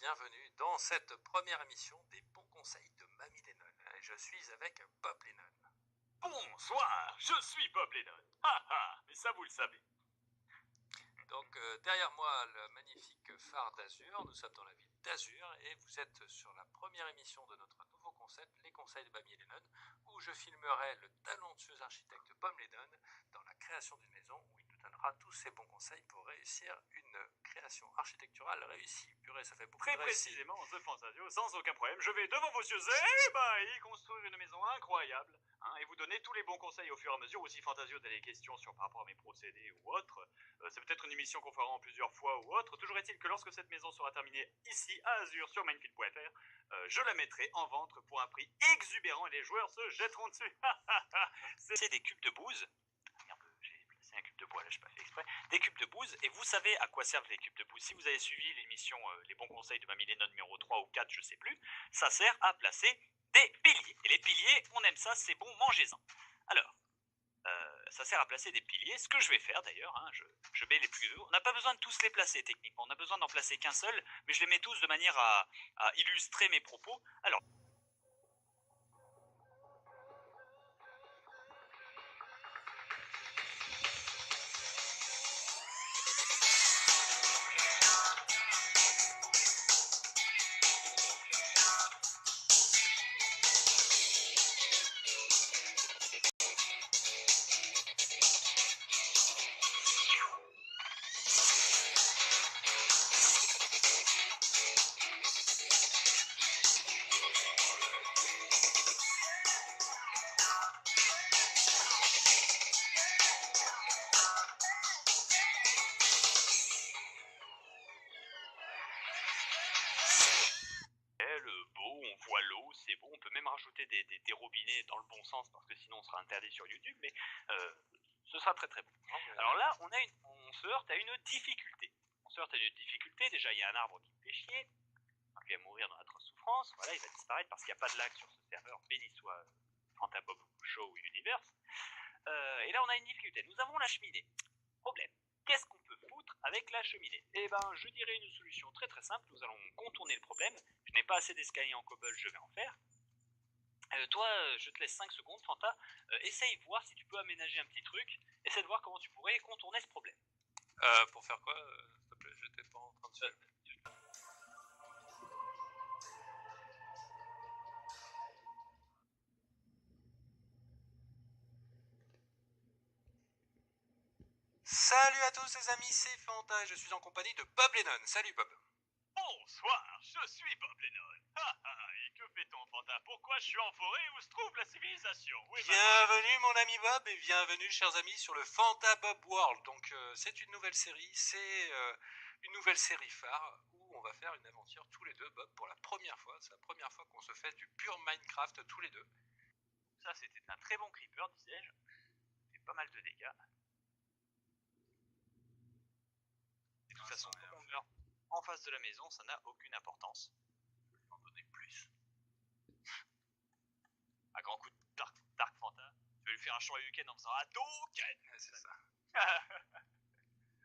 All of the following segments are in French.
bienvenue dans cette première émission des bons conseils de Mamie Lennon. Je suis avec Bob Lennon. Bonsoir, je suis Bob Lennon. Mais ça vous le savez. Donc derrière moi le magnifique phare d'Azur, nous sommes dans la ville d'Azur et vous êtes sur la première émission de notre nouveau concept, les conseils de Mamie Lennon, où je filmerai le talentueux architecte Bob Lennon dans la création d'une maison où il nous donnera tous ses bons conseils pour réussir une création architecturale réussie. Purée, ça fait beaucoup Très de réussite. précisément, The Fantasio, sans aucun problème, je vais devant vos yeux y construire une maison incroyable, et vous donner tous les bons conseils au fur et à mesure. Aussi, Fantasio, t'as des questions sur par rapport à mes procédés ou autre. C'est peut-être une émission qu'on fera en plusieurs fois ou autre. Toujours est-il que lorsque cette maison sera terminée ici à Azur sur Minefield.fr, je la mettrai en vente pour un prix exubérant et les joueurs se jetteront dessus. C'est des cubes de bouse. Merde, j'ai placé un cube de bois là, je n'ai pas fait exprès. Des cubes de bouse, et vous savez à quoi servent les cubes de bouse. Si vous avez suivi l'émission Les bons conseils de Mamie Lennon numéro 3 ou 4, je sais plus, ça sert à placer des piliers. Et les piliers, on aime ça, c'est bon, mangez-en. Alors, ça sert à placer des piliers. Ce que je vais faire d'ailleurs, je mets les plus hauts. On n'a pas besoin de tous les placer techniquement, on a besoin d'en placer qu'un seul, mais je les mets tous de manière à illustrer mes propos. Alors, on voit l'eau, c'est bon, on peut même rajouter des robinets dans le bon sens parce que sinon on sera interdit sur YouTube, mais ce sera très très bon. Alors là, on se heurte à une difficulté. Déjà il y a un arbre qui me fait chier, donc il va mourir dans notre souffrance, voilà, il va disparaître parce qu'il n'y a pas de lag sur ce serveur, béni soit Fantabob Show Universe. Et là on a une difficulté, nous avons la cheminée. Problème, qu'est-ce qu'on peut foutre avec la cheminée? Eh ben, je dirais une solution très très simple, nous allons contourner le problème. Je n'ai pas assez d'escaliers en cobble, je vais en faire. Toi, je te laisse 5 secondes, Fanta. Essaye voir si tu peux aménager un petit truc. Essaye de voir comment tu pourrais contourner ce problème. Pour faire quoi s'il te plaît, j'étais pas en train de suivre. Salut à tous les amis, c'est Fanta et je suis en compagnie de Bob Lennon. Salut Bob. Bonsoir, je suis Bob Lennon. Et que fait-on, Fanta? Pourquoi je suis en forêt où se trouve la civilisation? Bienvenue mon ami Bob et bienvenue chers amis sur le Fanta Bob World. Donc c'est une nouvelle série, une nouvelle série phare où on va faire une aventure tous les deux Bob pour la première fois. C'est la première fois qu'on se fait du pur Minecraft tous les deux. Ça c'était un très bon creeper, disais-je. Il fait pas mal de dégâts. Et de toute façon, quand on meurt en face de la maison, ça n'a aucune importance. Je vais en donner plus. À grand coup de Dark Fanta, tu vas lui faire un champ week-end en faisant un token. C'est ça.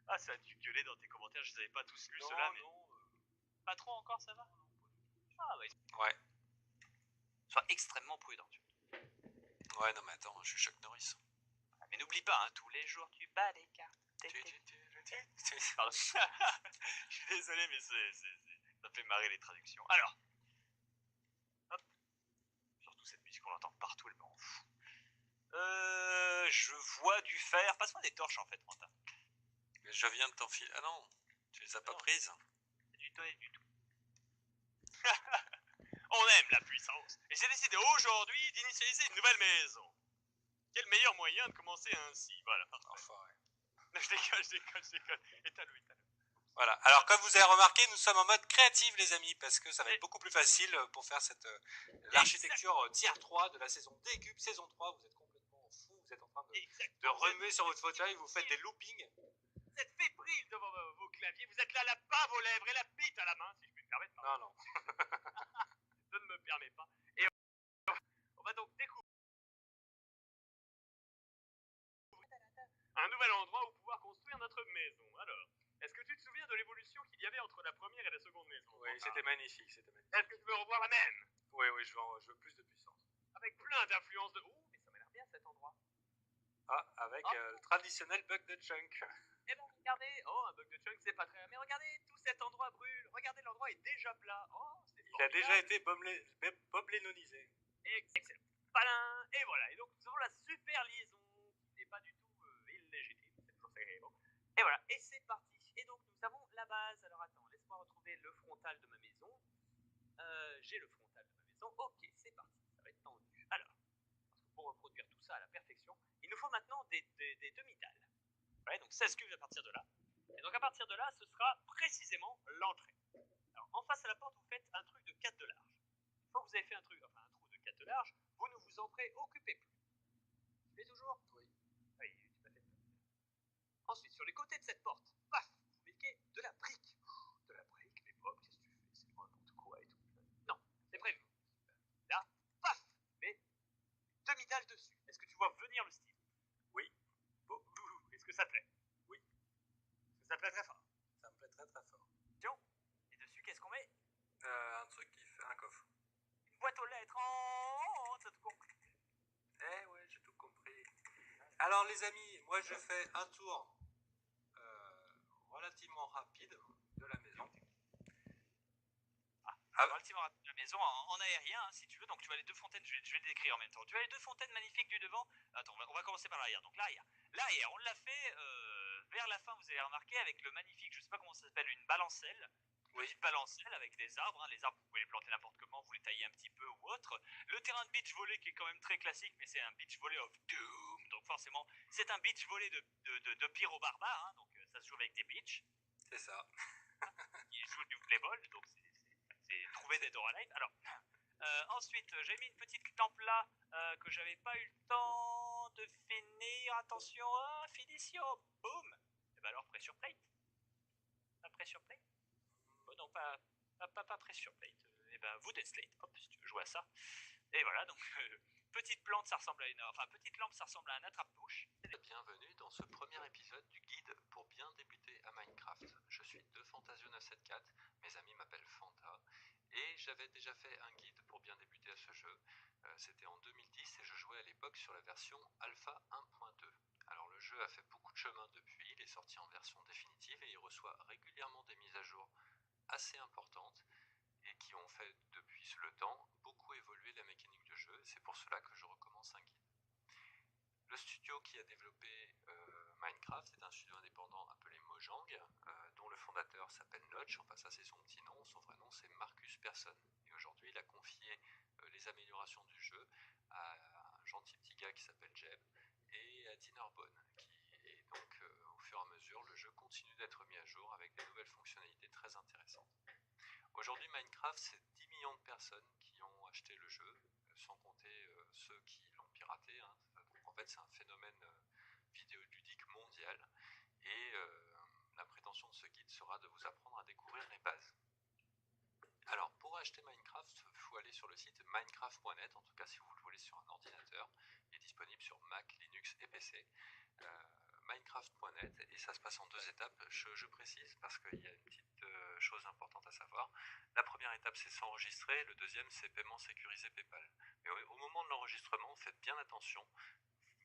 Ah, ça a dû gueuler dans tes commentaires, je les avais pas tous lus ceux-là, mais... Pas trop encore, ça va? Ah ouais. Ouais. Sois extrêmement prudent. Ouais, non mais attends, je suis Chuck Norris. Mais n'oublie pas, tous les jours tu bats les cartes. Pardon. Je suis désolé, mais ça fait marrer les traductions. Alors, hop. Surtout cette musique, on l'entend partout, elle me rend fou. Je vois du fer. Passe-moi des torches en fait, Fanta. Mais je viens de t'enfiler. Ah non, tu les as pas prises. C'est du tout et du tout. On aime la puissance. Et j'ai décidé aujourd'hui d'initialiser une nouvelle maison. Quel meilleur moyen de commencer ainsi? Voilà, parfait. Enfin, ouais. Non, je déconne. Étale-le. Voilà, alors comme vous avez remarqué, nous sommes en mode créatif les amis, parce que ça va être beaucoup plus facile pour faire l'architecture tier 3 de la saison D-Cube, saison 3, vous êtes complètement fou, vous êtes en train de remuer sur votre fauteuil, vous faites des loopings. Vous êtes fébrile devant vos claviers, vous êtes là la bave aux lèvres et la bite à la main, si je puis me permettre. Non. Je ne me permets pas. Et on va donc découvrir un nouvel endroit où pouvoir construire notre maison. Alors, Est-ce que tu te souviens de l'évolution qu'il y avait entre la première et la seconde maison? Oui, c'était magnifique, c'était magnifique. Est-ce que tu veux revoir la même? Oui, je veux plus de puissance. Avec plein d'influences de... Oh, mais ça m'a l'air bien cet endroit. Ah, avec le traditionnel bug de chunk. Eh ben regardez, oh un bug de chunk c'est pas très... Mais regardez, tout cet endroit brûle. Regardez, l'endroit est déjà plat. Oh, c'est Il a déjà été Bob Lennonisé. Excellent. Palin. Et voilà, et donc nous avons la super liaison qui n'est pas du tout illégitime. C'est toujours ça. Et voilà, et c'est parti. Et donc nous avons la base. Alors attends, laisse-moi retrouver le frontal de ma maison. J'ai le frontal de ma maison. Ok, c'est parti, ça va être tendu. Alors, parce que pour reproduire tout ça à la perfection, il nous faut maintenant des demi-dalles. Ouais, donc ça se cuve à partir de là. Et donc à partir de là, ce sera précisément l'entrée. Alors en face à la porte, vous faites un truc de 4 de large. Une fois que vous avez fait un trou de 4 de large, vous ne vous en préoccupez plus. Tu fais toujours? Oui. Oui, tout à fait. Ensuite, sur les côtés de cette porte, paf, vous mettez de la brique. De la brique, mais Bob, qu'est-ce que tu fais? C'est n'importe quoi et tout. Non, c'est prévu. Là, paf, mais demi-dalle dessus. Est-ce que tu vois venir le style? Oui. Bon, est-ce que ça te plaît? Oui. Est-ce que ça te plaît très fort? Ça me plaît très très fort. Tiens, et dessus, qu'est-ce qu'on met? Un truc qui fait un coffre. Une boîte aux lettres. Oh, t'as tout compris. Eh ouais, j'ai tout compris. Alors les amis, moi je fais un tour relativement rapide de la maison. Relativement rapide de la maison, en aérien, hein, si tu veux. Donc tu as les deux fontaines, je vais les décrire en même temps. Tu as les deux fontaines magnifiques du devant. Attends, on va commencer par l'arrière. Donc l'arrière. L'arrière, on l'a fait vers la fin, vous avez remarqué, avec le magnifique, je sais pas comment ça s'appelle, une balancelle. Oui. Petite balancelle avec des arbres. Hein. Les arbres, vous pouvez les planter n'importe comment, vous les taillez un petit peu ou autre. Le terrain de beach volley qui est quand même très classique, mais c'est un beach volley of doom. Donc forcément, c'est un beach volley de pyro barbare. Hein. Donc ça se joue avec des beach. C'est ça. Qui joue du volleyball, donc c'est trouver des door alive. Alors, ensuite, j'ai mis une petite lampe là que j'avais pas eu le temps de finir. Attention, finition, boum. Et ben alors, pressure plate. Pas pressure plate. Non, pas pressure plate. Et ben, wooden slate. Hop, si tu veux jouer à ça. Et voilà, donc petite plante, ça ressemble à une, enfin petite lampe, ça ressemble à un attrape-mouche. Bienvenue dans ce premier épisode du guide pour bien débuter à Minecraft. Je suis de Fantasio 974, mes amis m'appellent Fanta, et j'avais déjà fait un guide pour bien débuter à ce jeu. C'était en 2010 et je jouais à l'époque sur la version Alpha 1.2. Alors le jeu a fait beaucoup de chemin depuis, il est sorti en version définitive et il reçoit régulièrement des mises à jour assez importantes et qui ont fait depuis le temps beaucoup évoluer la mécanique de jeu. C'est pour cela que je recommence un guide. Le studio qui a développé Minecraft est un studio indépendant appelé Mojang, dont le fondateur s'appelle Notch, enfin ça c'est son petit nom, son vrai nom c'est Marcus Persson. Et aujourd'hui il a confié les améliorations du jeu à un gentil petit gars qui s'appelle Jeb et à Dinnerbone. Et donc au fur et à mesure le jeu continue d'être mis à jour avec des nouvelles fonctionnalités très intéressantes. Aujourd'hui Minecraft c'est 10 millions de personnes qui ont acheté le jeu, sans compter ceux qui l'ont piraté. Hein. En fait, c'est un phénomène vidéoludique mondial et la prétention de ce guide sera de vous apprendre à découvrir les bases. Alors, pour acheter Minecraft, il faut aller sur le site minecraft.net, en tout cas si vous le voulez sur un ordinateur. Il est disponible sur Mac, Linux et PC. Minecraft.net, et ça se passe en deux étapes, je précise, parce qu'il y a une petite chose importante à savoir. La première étape, c'est s'enregistrer, le deuxième, c'est paiement sécurisé PayPal. Mais au moment de l'enregistrement, faites bien attention,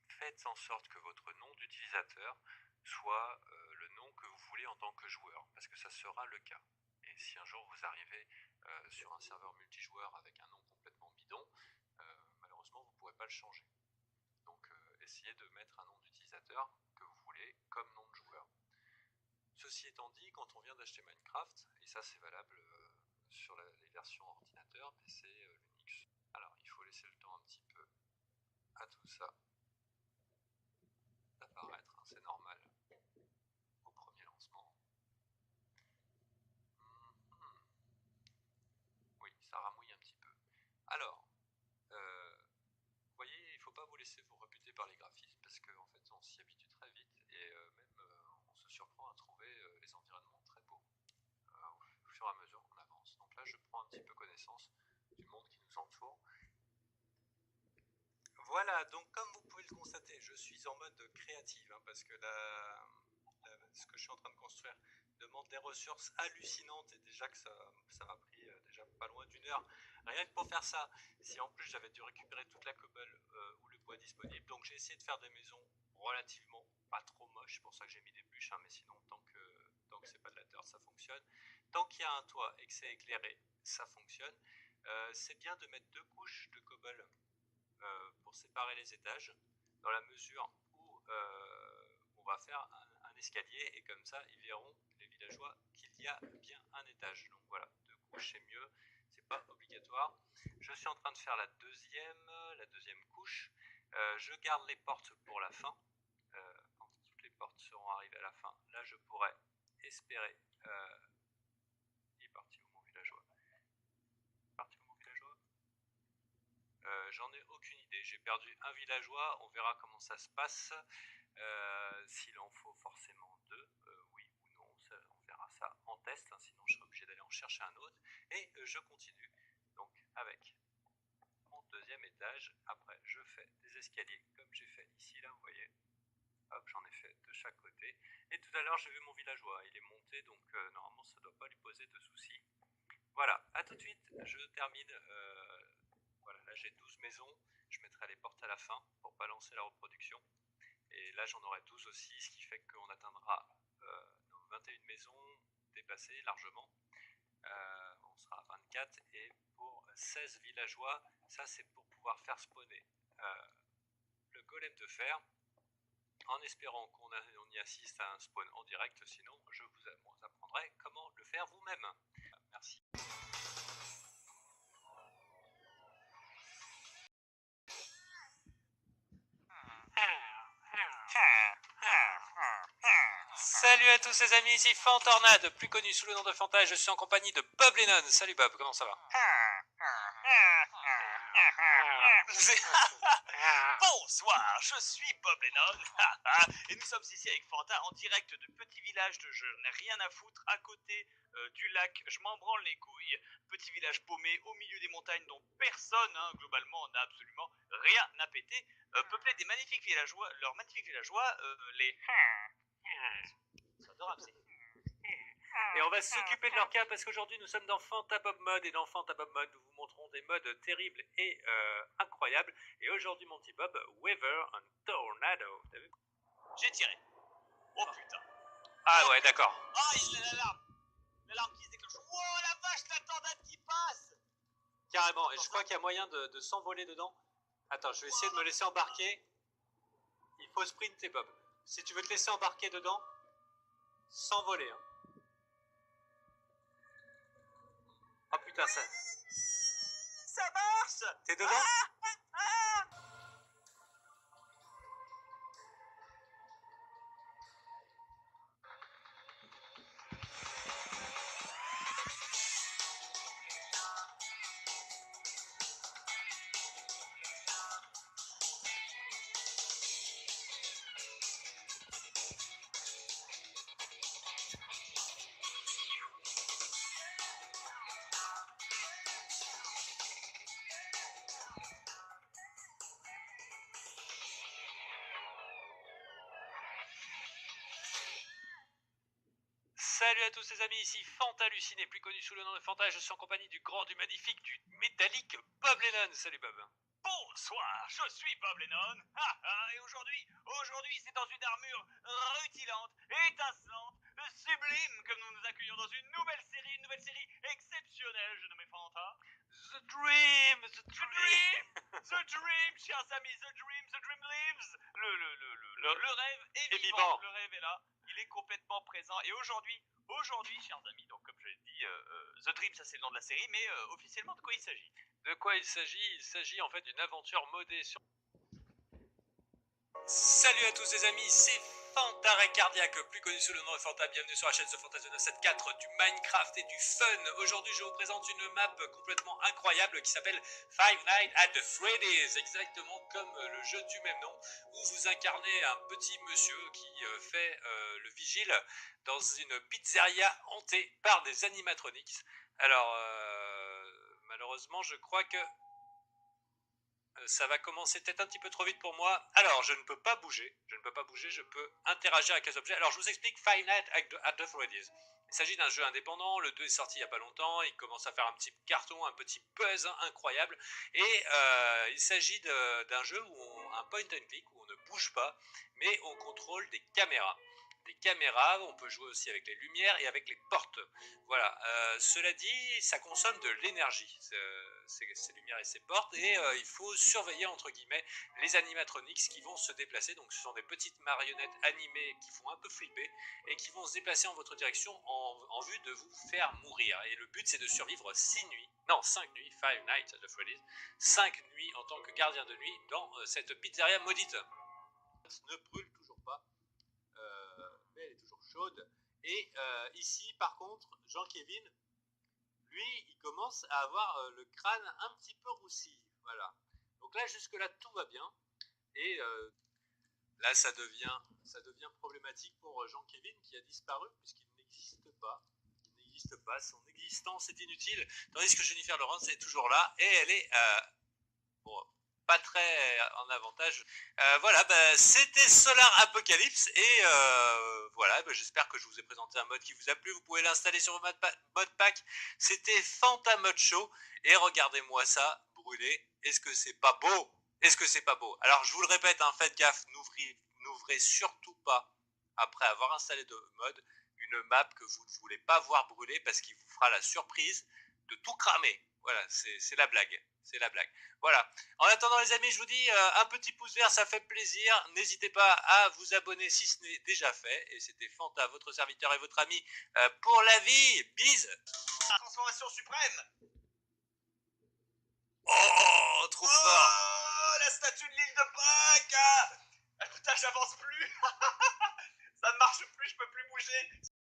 faites en sorte que votre nom d'utilisateur soit le nom que vous voulez en tant que joueur, parce que ça sera le cas. Et si un jour vous arrivez sur un serveur multijoueur avec un nom complètement bidon, malheureusement vous ne pourrez pas le changer. Donc essayez de mettre un nom d'utilisateur que vous voulez comme nom de joueur. Ceci étant dit, quand on vient d'acheter Minecraft, et ça c'est valable sur les versions ordinateur, PC, Linux, alors il faut laisser le temps un petit peu à tout ça d'apparaître, hein, c'est normal au premier lancement. Oui, ça ramouille un petit peu. Alors, vous voyez, il ne faut pas vous laisser vous rebuter par les graphismes parce qu'en fait on s'y habitue très vite et même on se surprend à trouver les environnements très beaux au fur et à mesure qu'on avance. Donc là je prends un petit peu connaissance du monde qui nous entoure. Voilà, donc comme vous pouvez le constater, je suis en mode créative hein, parce que ce que je suis en train de construire demande des ressources hallucinantes et déjà que ça m'a pris déjà pas loin d'une heure rien que pour faire ça. Si en plus j'avais dû récupérer toute la cobble ou le bois disponible, donc j'ai essayé de faire des maisons relativement pas trop moches, c'est pour ça que j'ai mis des bûches, hein, mais sinon tant que c'est pas de la terre ça fonctionne. Tant qu'il y a un toit et que c'est éclairé, ça fonctionne. C'est bien de mettre 2 couches de cobble pour séparer les étages, dans la mesure où on va faire un escalier et comme ça ils verront, les villageois, qu'il y a bien un étage. Donc voilà, 2 couches c'est mieux, c'est pas obligatoire. Je suis en train de faire la deuxième couche. Je garde les portes pour la fin. Quand toutes les portes seront arrivées à la fin, là je pourrais espérer. Il est parti où mon villageois? J'en ai aucune idée. J'ai perdu un villageois. On verra comment ça se passe. S'il en faut forcément 2, oui ou non, on verra ça en test. Hein, sinon, je serai obligé d'aller en chercher un autre. Et je continue donc avec mon deuxième étage. Après, je fais des escaliers comme j'ai fait ici. Là, vous voyez. Hop, j'en ai fait de chaque côté. Et tout à l'heure, j'ai vu mon villageois. Il est monté, donc normalement, ça ne doit pas lui poser de soucis. Voilà, à tout de suite. Je termine. Voilà, là j'ai 12 maisons, je mettrai les portes à la fin pour pas lancer la reproduction. Et là j'en aurai 12 aussi, ce qui fait qu'on atteindra nos 21 maisons dépassées largement. On sera à 24 et pour 16 villageois, ça c'est pour pouvoir faire spawner le golem de fer en espérant qu'on y assiste à un spawn en direct, sinon je vous apprendrai comment le faire vous-même. Merci. Salut à tous les amis, ici Fantornade, plus connu sous le nom de Fanta, et je suis en compagnie de Bob Lennon. Salut Bob, comment ça va? Bonsoir, je suis Bob Lennon et nous sommes ici avec Fanta en direct de petit village de je n'ai rien à foutre à côté du lac, je m'en branle les couilles. Petit village paumé au milieu des montagnes dont personne, hein, globalement, n'a absolument rien à péter, peuplé des magnifiques villageois, leurs magnifiques villageois, les... C'est adorable, c'est... Et on va s'occuper de leur cas parce qu'aujourd'hui nous sommes dans Fantabob Mode, et dans Fantabob Mode nous vous montrons des modes terribles et incroyables. Et aujourd'hui mon petit Bob, Weather and Tornado. T'as vu? J'ai tiré. Oh putain. Ah ouais, d'accord. Ah, il y a l'alarme. L'alarme qui se déclenche. Wow, la vache, la tornade qui passe. Carrément, et je crois qu'il y a moyen de s'envoler dedans. Attends, je vais essayer de me laisser embarquer. Il faut sprinter Bob. Si tu veux te laisser embarquer dedans, s'envoler. Hein. Oh putain, ça marche. T'es dedans? Salut à tous les amis, ici Fanta Halluciné, plus connu sous le nom de Fanta, je suis en compagnie du grand, du magnifique, du métallique Bob Lennon. Salut Bob. Bonsoir, je suis Bob Lennon. Et aujourd'hui c'est dans une armure rutilante, étincelante, sublime que nous nous accueillons dans une nouvelle série exceptionnelle, je nomme Fanta. The Dream, The Dream, chers amis, The Dream lives. Le rêve est vivant. Le rêve est là, il est complètement présent. Et aujourd'hui, chers amis, donc comme je l'ai dit, The Dream, ça c'est le nom de la série, mais officiellement de quoi il s'agit? De quoi il s'agit? Il s'agit en fait d'une aventure modée sur... Salut à tous les amis, c'est Fantaré Cardiaque, plus connu sous le nom de Fanta. Bienvenue sur la chaîne The Fantasy 974, du Minecraft et du fun. Aujourd'hui je vous présente une map complètement incroyable qui s'appelle Five Nights at Freddy's, exactement comme le jeu du même nom, où vous incarnez un petit monsieur qui fait le vigile dans une pizzeria hantée par des animatronics. Alors malheureusement je crois que... Ça va commencer peut-être un petit peu trop vite pour moi. Alors, je ne peux pas bouger. Je ne peux pas bouger, je peux interagir avec les objets. Alors, je vous explique Five Nights at Freddy's. Il s'agit d'un jeu indépendant. Le 2 est sorti il n'y a pas longtemps. Il commence à faire un petit carton, un petit buzz incroyable. Et il s'agit d'un jeu un point and click, où on ne bouge pas, mais on contrôle des caméras. Des caméras, on peut jouer aussi avec les lumières et avec les portes. Voilà. Cela dit, ça consomme de l'énergie, ces lumières et ces portes, et il faut surveiller entre guillemets les animatronics qui vont se déplacer. Donc, ce sont des petites marionnettes animées qui font un peu flipper et qui vont se déplacer en votre direction en vue de vous faire mourir. Et le but, c'est de survivre 6 nuits, non 5 nuits, Five Nights at Freddy's, 5 nuits en tant que gardien de nuit dans cette pizzeria maudite. Ne brûle toujours pas, mais elle est toujours chaude. Et ici, par contre, Jean-Kévin, lui, il commence à avoir le crâne un petit peu roussi. Voilà. Donc là, jusque-là, tout va bien. Et là, ça devient problématique pour Jean-Kévin qui a disparu puisqu'il n'existe pas. Il n'existe pas. Son existence est inutile. Tandis que Jennifer Lawrence est toujours là et elle est bon, pas très en avantage. Voilà, c'était Solar Apocalypse et voilà, j'espère que je vous ai présenté un mode qui vous a plu. Vous pouvez l'installer sur vos modpack. C'était Fantamode Show et regardez-moi ça brûler. Est-ce que c'est pas beau? Est-ce que c'est pas beau? Alors je vous le répète, hein, faites gaffe, n'ouvrez surtout pas après avoir installé de mode une map que vous ne voulez pas voir brûler parce qu'il vous fera la surprise de tout cramer. Voilà, c'est la blague. C'est la blague. Voilà. En attendant, les amis, je vous dis un petit pouce vert, ça fait plaisir. N'hésitez pas à vous abonner si ce n'est déjà fait. Et c'était Fanta, votre serviteur et votre ami pour la vie. Bise. Transformation suprême. Oh, trop fort. Oh, la statue de l'île de Pâques. Ah, putain, j'avance plus. Ça ne marche plus, je peux plus bouger.